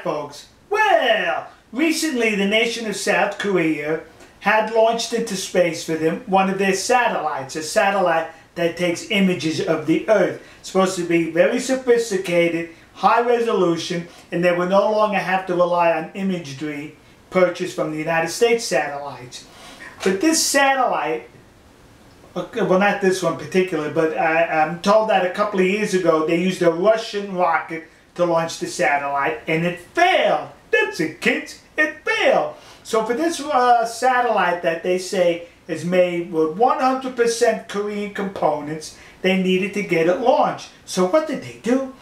folks? Well, recently the nation of South Korea had launched into space for them one of their satellites, a satellite that takes images of the Earth. It's supposed to be very sophisticated, high resolution, and they will no longer have to rely on imagery purchased from the United States satellites. But this satellite, well, not this one particularly, but I'm told that a couple of years ago they used a Russian rocket to launch the satellite, and it failed. That's it, kids. It failed. So for this satellite that they say is made with 100% Korean components, they needed to get it launched. So what did they do?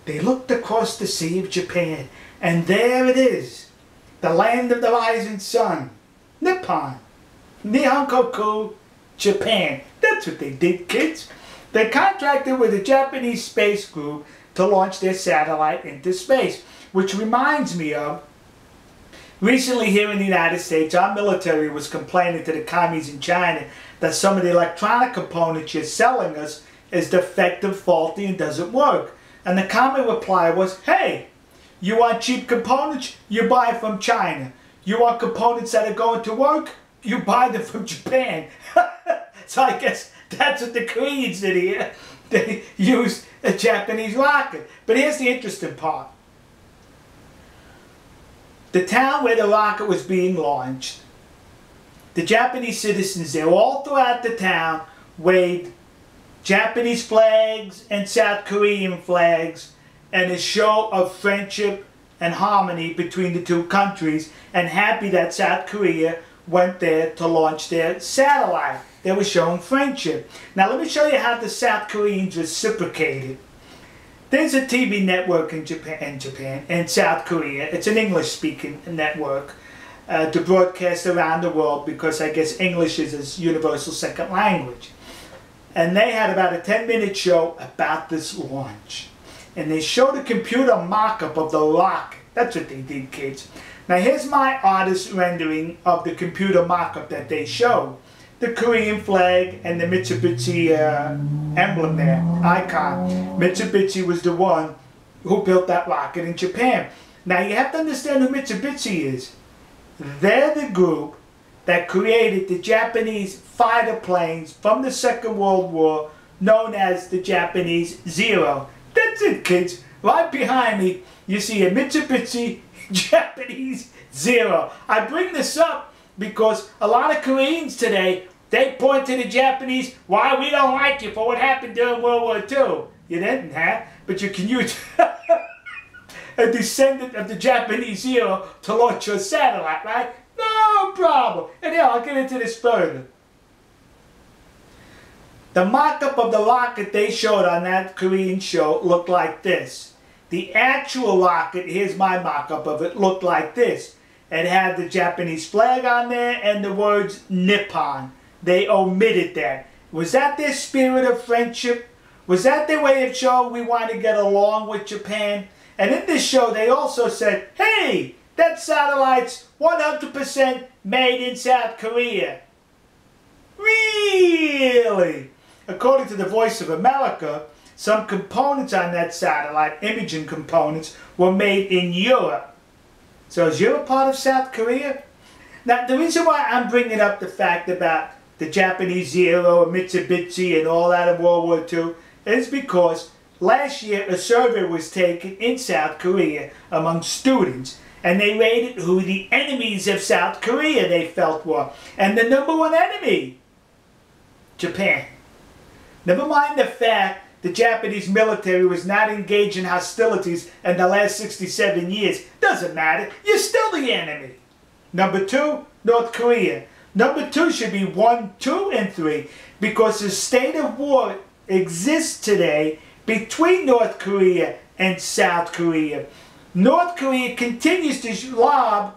They looked across the Sea of Japan, and there it is, the land of the rising sun, Nippon, Nihonkoku, Japan. That's what they did, kids. They contracted with a Japanese space group to launch their satellite into space, which reminds me of recently here in the United States, our military was complaining to the commies in China that some of the electronic components you're selling us is defective, faulty, and doesn't work. And the common reply was, hey, you want cheap components? You buy from China. You want components that are going to work? You buy them from Japan. So I guess that's what the Koreans did here. They used a Japanese rocket. But here's the interesting part. The town where the rocket was being launched, the Japanese citizens there all throughout the town waved Japanese flags and South Korean flags and a show of friendship and harmony between the two countries, and happy that South Korea went there to launch their satellite. They were showing friendship. Now let me show you how the South Koreans reciprocated. There's a TV network in Japan and South Korea. It's an English-speaking network to broadcast around the world because I guess English is a universal second language. And they had about a 10-minute show about this launch. And they showed a computer mock-up of the rocket. That's what they did, kids. Now here's my artist rendering of the computer mock-up that they showed. The Korean flag and the Mitsubishi emblem there, icon. Mitsubishi was the one who built that rocket in Japan. Now you have to understand who Mitsubishi is. They're the group that created the Japanese fighter planes from the Second World War known as the Japanese Zero. That's it, kids. Right behind me you see a Mitsubishi Japanese Zero. I bring this up because a lot of Koreans today, they point to the Japanese, why we don't like you for what happened during World War II. You didn't, huh? But you can use a descendant of the Japanese Zero to launch your satellite, right? No problem. And yeah, I'll get into this further. The mock-up of the rocket they showed on that Korean show looked like this. The actual rocket, here's my mock-up of it, looked like this. It had the Japanese flag on there and the words Nippon. They omitted that. Was that their spirit of friendship? Was that their way of showing we want to get along with Japan? And in this show they also said, hey, that satellite's 100% made in South Korea. Really? According to the Voice of America, some components on that satellite, imaging components, were made in Europe. So is Europe part of South Korea? Now the reason why I'm bringing up the fact about the Japanese Zero, Mitsubishi and all that in World War II is because last year a survey was taken in South Korea among students, and they rated who the enemies of South Korea they felt were. And the number one enemy, Japan. Never mind the fact the Japanese military was not engaged in hostilities in the last 67 years. Doesn't matter. You're still the enemy. Number two, North Korea. Number two should be 1, 2, and 3 because a state of war exists today between North Korea and South Korea. North Korea continues to lob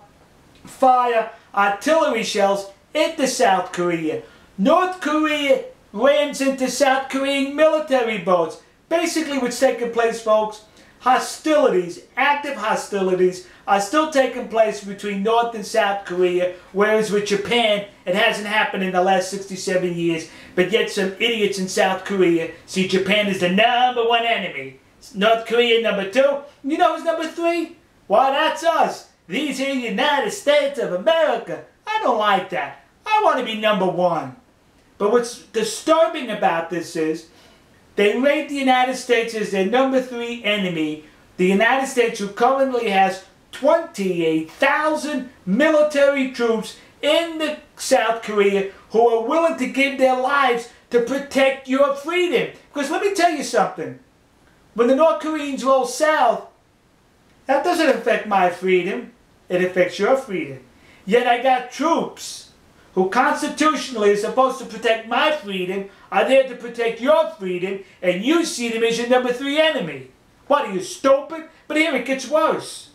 fire artillery shells into South Korea. North Korea rams into South Korean military boats. Basically what's taking place, folks, hostilities, active hostilities, are still taking place between North and South Korea, whereas with Japan, it hasn't happened in the last 67 years, but yet some idiots in South Korea see Japan as the number one enemy. North Korea number 2. You know who's number 3? Why, that's us. These are the United States of America. I don't like that. I want to be number one. But what's disturbing about this is they rate the United States as their number 3 enemy. The United States, who currently has 28,000 military troops in South Korea who are willing to give their lives to protect your freedom. Because let me tell you something. When the North Koreans roll south, that doesn't affect my freedom. It affects your freedom. Yet I got troops who constitutionally are supposed to protect my freedom, are there to protect your freedom, and you see them as your number 3 enemy. What, are you stupid? But here it gets worse.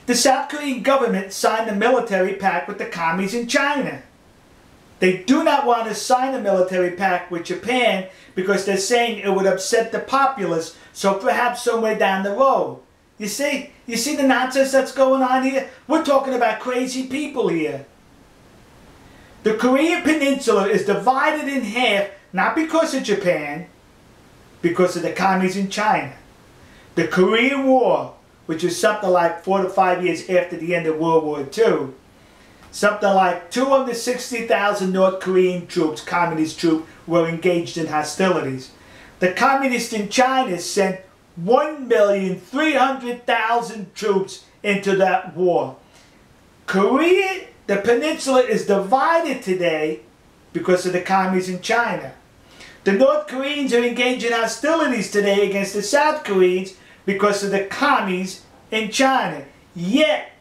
The South Korean government signed a military pact with the commies in China. They do not want to sign a military pact with Japan because they're saying it would upset the populace, so perhaps somewhere down the road. You see the nonsense that's going on here? We're talking about crazy people here. The Korean Peninsula is divided in half, not because of Japan, because of the commies in China. The Korean War, which is something like 4 to 5 years after the end of World War II, something like 260,000 North Korean troops, communist troops, were engaged in hostilities. The communists in China sent 1,300,000 troops into that war. Korea, the peninsula, is divided today because of the commies in China. The North Koreans are engaged in hostilities today against the South Koreans because of the commies in China. Yet,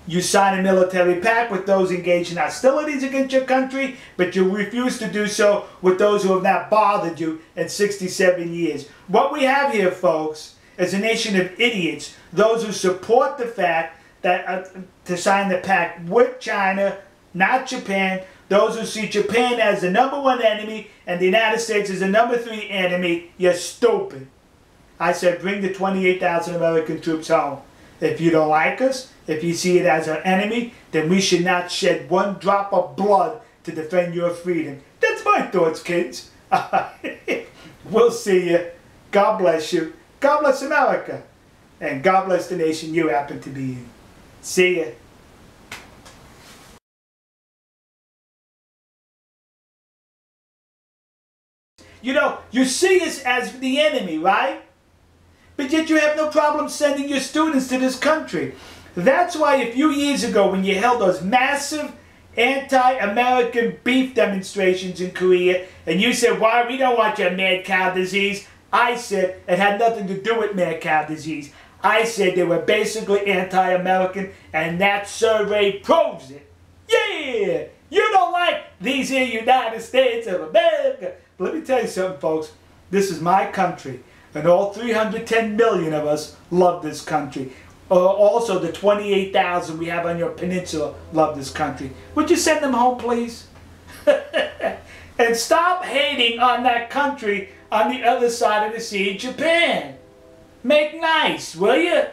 you sign a military pact with those engaged in hostilities against your country, but you refuse to do so with those who have not bothered you in 67 years. What we have here, folks, is a nation of idiots, those who support the fact that to sign the pact with China, not Japan, those who see Japan as the number 1 enemy and the United States as the number 3 enemy. You're stupid. I said bring the 28,000 American troops home. If you don't like us, if you see it as our enemy, then we should not shed one drop of blood to defend your freedom. That's my thoughts, kids. We'll see you. God bless you. God bless America. And God bless the nation you happen to be in. See ya. You know, you see us as the enemy, right? But yet you have no problem sending your students to this country. That's why a few years ago when you held those massive anti-American beef demonstrations in Korea and you said, why, we don't want your mad cow disease. I said it had nothing to do with mad cow disease. I said they were basically anti-American and that survey proves it. Yeah! You don't like these here United States of America. But let me tell you something, folks. This is my country. And all 310 million of us love this country. Also, the 28,000 we have on your peninsula love this country. Would you send them home, please? And stop hating on that country on the other side of the sea, Japan. Make nice, will you?